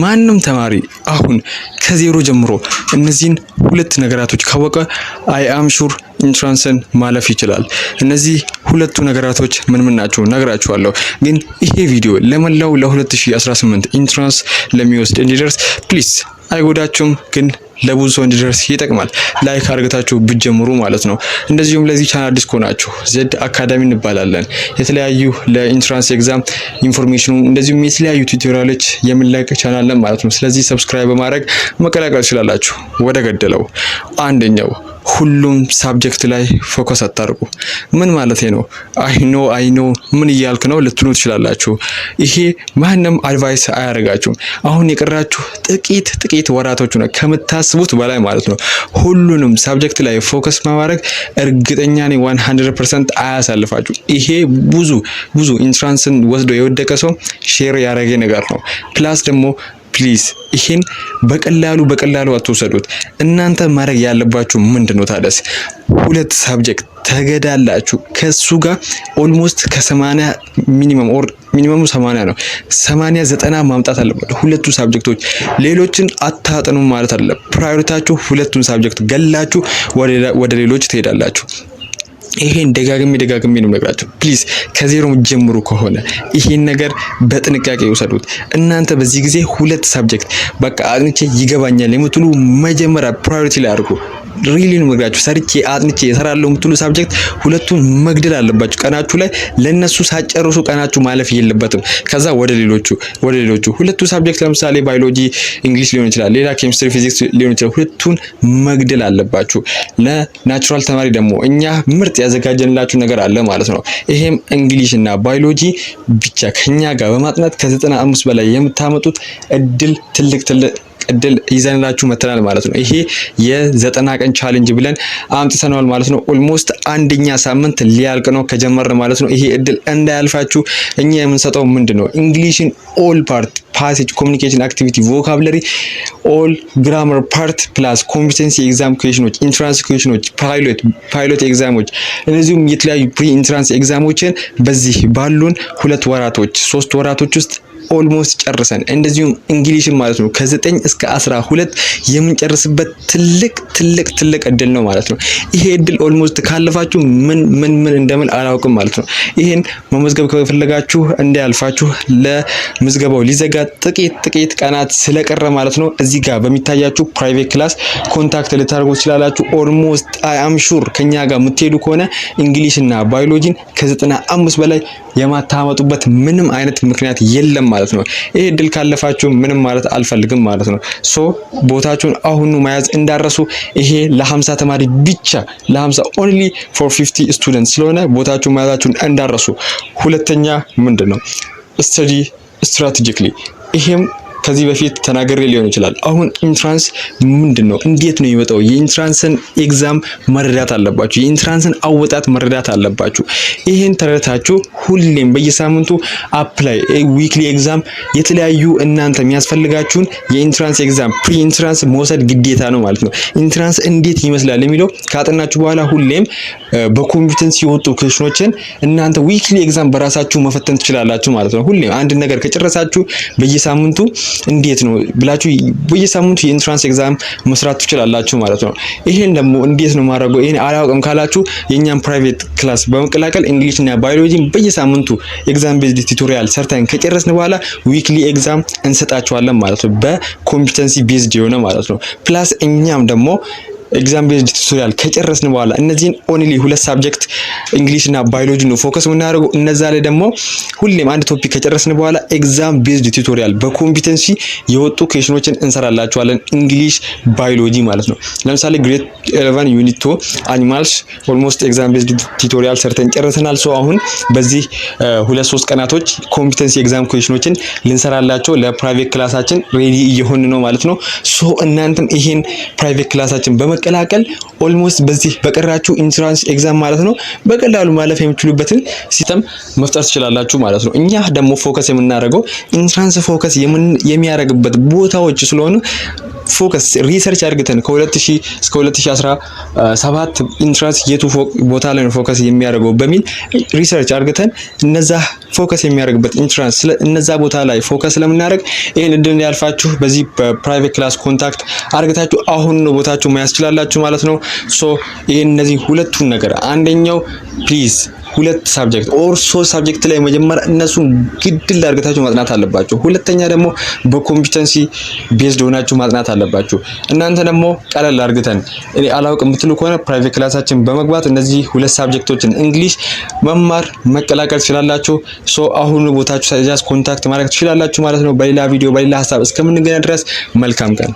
ማንም ተማሪ አሁን ከዜሮ ጀምሮ እነዚህን ሁለት ነገራቶች ካወቀ አይ አም ሹር ኢንትራንስን ማለፍ ይችላል። እነዚህ ሁለቱ ነገራቶች ምን ናቸው ነግራችኋለሁ። ግን ይሄ ቪዲዮ ለመላው ለ2018 ኢንትራንስ ለሚወስድ እንዲደርስ ፕሊዝ አይጎዳችሁም፣ ግን ለብዙ ሰው እንዲደርስ ይጠቅማል። ላይክ አድርጋችሁ ብትጀምሩ ማለት ነው። እንደዚሁም ለዚህ ቻናል አዲስ ከሆናችሁ ዜድ አካዳሚ እንባላለን። የተለያዩ ለኢንትራንስ ኤግዛም ኢንፎርሜሽኑ እንደዚሁም የተለያዩ ቱቶሪያሎች የምንለቅ ቻናል ነን ማለት ነው። ስለዚህ ሰብስክራይብ በማድረግ መቀላቀል ትችላላችሁ። ወደ ገደለው አንደኛው ሁሉም ሳብጀክት ላይ ፎከስ አታርጉ። ምን ማለት ነው? አይ ኖ ምን እያልክ ነው ልትሉ ትችላላችሁ። ይሄ ማንንም አድቫይስ አያደርጋችሁም። አሁን የቀራችሁ ጥቂት ወራቶች ነው ከምታስቡት በላይ ማለት ነው። ሁሉንም ሳብጀክት ላይ ፎከስ ማድረግ እርግጠኛ ነኝ 100% አያሳልፋችሁ። ይሄ ብዙ ኢንትራንስን ወስዶ የወደቀ ሰው ሼር ያደረገ ነገር ነው። ፕላስ ደግሞ ፕሊዝ ይሄን በቀላሉ አትወሰዱት። እናንተ ማድረግ ያለባችሁ ምንድነው ታዲያስ? ሁለት ሳብጀክት ተገዳላችሁ ከሱ ጋር ኦልሞስት ከ80 ሚኒመሙ 80 ነው 80 90 ማምጣት አለባችሁ ሁለቱ ሳብጀክቶች። ሌሎችን አታጠኑ ማለት አይደለም። ፕራዮሪታችሁ ሁለቱን ሳብጀክት ገላችሁ ወደ ሌሎች ትሄዳላችሁ። ይሄን ደጋግሜ ነው የምነግራችሁ። ፕሊዝ ከዜሮ ጀምሩ ከሆነ ይሄን ነገር በጥንቃቄ ይወሰዱት። እናንተ በዚህ ጊዜ ሁለት ሳብጀክት በቃ አጥንቼ ይገባኛል የምትሉ መጀመሪያ ፕራዮሪቲ ላይ አድርጉ። ሪሊ ነው የምነግራችሁ። ሰርቼ አጥንቼ እሰራለሁ የምትሉ ሳብጀክት ሁለቱን መግደል አለባችሁ ቀናችሁ ላይ። ለነሱ ሳጨርሱ ቀናችሁ ማለፍ የለበትም። ከዛ ወደ ሌሎቹ ሁለቱ ሳብጀክት ለምሳሌ ባዮሎጂ፣ እንግሊሽ ሊሆን ይችላል፣ ሌላ ኬሚስትሪ፣ ፊዚክስ ሊሆን ይችላል። ሁለቱን መግደል አለባችሁ። ለናቹራል ተማሪ ደግሞ እኛ ምርጥ ያዘጋጀንላችሁ ነገር አለ ማለት ነው። ይሄም እንግሊሽ እና ባዮሎጂ ብቻ ከኛ ጋር በማጥናት ከ95 በላይ የምታመጡት ትልቅ እድል ይዘንላችሁ መተናል ማለት ነው። ይሄ የ90 ቀን ቻሌንጅ ብለን አምጥተናል ማለት ነው። ኦልሞስት አንደኛ ሳምንት ሊያልቅ ነው ከጀመርን ማለት ነው። ይሄ እድል እንዳያልፋችሁ እኛ የምንሰጠው ምንድነው? እንግሊሽን ኦል ፓርት ፓሴጅ፣ ኮሙኒኬሽን፣ አክቲቪቲ፣ ቮካብለሪ፣ ኦል ግራመር ፓርት ፕላስ ኮምፒተንሲ ኤግዛም ኩዌሽኖች፣ ኢንትራንስ ኩዌሽኖች፣ ፓይሎት ኤግዛሞች፣ እነዚህም የተለያዩ ፕሪ ኢንትራንስ ኤግዛሞችን በዚህ ባሉን 3 ወራቶች ውስጥ ኦልሞስት ጨርሰን እንደዚሁም እንግሊሽን ማለት ነው ከ9 እስከ 12 የምንጨርስበት ትልቅ እድል ነው ማለት ነው። ይሄ እድል ኦልሞስት ካለፋችሁ ምን እንደምን አላውቅም ማለት ነው። ይሄን መመዝገብ ከፈለጋችሁ እንዳያልፋችሁ ለምዝገባው ሊዘጋ ጥቂት ቀናት ስለቀረ ማለት ነው እዚህ ጋር በሚታያችሁ ፕራይቬት ክላስ ኮንታክት ልታደርጉ ትችላላችሁ። ኦልሞስት አይ አም ሹር ከኛ ጋር የምትሄዱ ከሆነ እንግሊሽ እና ባዮሎጂን ከ95 በላይ የማታመጡበት ምንም አይነት ምክንያት የለም ማለት ነው። ይሄ እድል ካለፋችሁ ምንም ማለት አልፈልግም ማለት ነው። ሶ ቦታችሁን አሁኑ መያዝ እንዳረሱ። ይሄ ለ50 ተማሪ ብቻ ለ50 only for 50 students ስለሆነ ቦታችሁን መያዛችሁን እንዳረሱ። ሁለተኛ ምንድነው? study strategically። ይሄም ከዚህ በፊት ተናግሬ ሊሆን ይችላል። አሁን ኢንትራንስ ምንድነው? እንዴት ነው የሚመጣው? የኢንትራንስን ኤግዛም መረዳት አለባችሁ። የኢንትራንስን አወጣት መረዳት አለባችሁ። ይሄን ተረዳታችሁ ሁሌም በየሳምንቱ አፕላይ ዊክሊ ኤግዛም የተለያዩ እናንተ የሚያስፈልጋችሁን የኢንትራንስ ኤግዛም ፕሪ ኢንትራንስ መውሰድ ግዴታ ነው ማለት ነው። ኢንትራንስ እንዴት ይመስላል የሚለው ካጠናችሁ በኋላ ሁሌም በኮምፒተንሲ የወጡ ኩዌሽኖችን እናንተ ዊክሊ ኤግዛም በራሳችሁ መፈተን ትችላላችሁ ማለት ነው። ሁሌም አንድ ነገር ከጨረሳችሁ በየሳምንቱ እንዴት ነው ብላችሁ በየሳምንቱ የኢንትራንስ ኤግዛም መስራት ትችላላችሁ ማለት ነው። ይሄን ደግሞ እንዴት ነው ማድረገው? ይሄን አላውቅም ካላችሁ የኛን ፕራይቬት ክላስ በመቀላቀል እንግሊሽ እና ባዮሎጂ በየሳምንቱ ኤግዛም ቤዝድ ቱቶሪያል ሰርተን ከጨረስን በኋላ ዊክሊ ኤግዛም እንሰጣችኋለን ማለት ነው። በኮምፒተንሲ ቤዝድ የሆነ ማለት ነው። ፕላስ እኛም ደግሞ ኤግዛም ቤዝድ ቱቶሪያል ከጨረስን በኋላ እነዚህን ኦንሊ ሁለት ሳብጀክት እንግሊሽ እና ባዮሎጂ ነው ፎከስ የምናደርገው። እነዛ ላይ ደግሞ ሁሌም አንድ ቶፒክ ከጨረስን በኋላ ኤግዛም ቤዝድ ቱቶሪያል በኮምፒተንሲ የወጡ ኩዌሽኖችን እንሰራላችኋለን። እንግሊሽ ባዮሎጂ ማለት ነው። ለምሳሌ ግሬድ 11 ዩኒት 2 አኒማልስ ኦልሞስት ኤግዛም ቤዝድ ቱቶሪያል ሰርተን ጨርሰናል። ሶ አሁን በዚህ 2-3 ቀናቶች ኮምፒተንሲ ኤግዛም ኩዌሽኖችን ልንሰራላቸው ለፕራይቬት ክላሳችን ሬዲ እየሆን ነው ማለት ነው። ሶ እናንተም ይሄን ፕራይቬት ክላሳችን በመቀላቀል ኦልሞስት በዚህ በቀራችሁ ኢንትራንስ ኤግዛም ማለት ነው በቀላሉ ማለፍ የምትችሉበትን ሲስተም መፍጠር ትችላላችሁ ማለት ነው። እኛ ደግሞ ፎከስ የምናደርገው ኢንትራንስ ፎከስ የሚያደርግበት ቦታዎች ስለሆኑ ፎከስ ሪሰርች አድርገን ከ2000 እስከ 2017 ኢንትራንስ የቱ ቦታ ላይ ፎከስ የሚያደርገው በሚል ሪሰርች አድርገን እነዛ ፎከስ የሚያደርግበት ኢንትራንስ እነዛ ቦታ ላይ ፎከስ ለምናደርግ ይሄን እድል ያልፋችሁ በዚህ በፕራይቬት ክላስ ኮንታክት አርግታችሁ አሁን ነው ቦታችሁ መያዝ ትችላላችሁ ማለት ነው። ሶ ይሄን እነዚህ ሁለቱን ነገር አንደኛው ፕሊዝ ሁለት ሳብጀክት ኦር ሶስት ሳብጀክት ላይ መጀመሪያ እነሱን ግድል አድርጋችሁ ማጥናት አለባችሁ። ሁለተኛ ደግሞ በኮምፒተንሲ ቤዝድ ሆናችሁ ማጥናት አለባችሁ። እናንተ ደግሞ ቀለል አድርገን እኔ አላውቅም የምትሉ ከሆነ ፕራይቬት ክላሳችን በመግባት እነዚህ ሁለት ሳብጀክቶችን እንግሊሽ መማር መቀላቀል ትችላላችሁ። ሶ አሁን ቦታችሁ ሳይዛስ ኮንታክት ማድረግ ትችላላችሁ ማለት ነው። በሌላ ቪዲዮ በሌላ ሀሳብ እስከምንገናኝ ድረስ መልካም ቀን።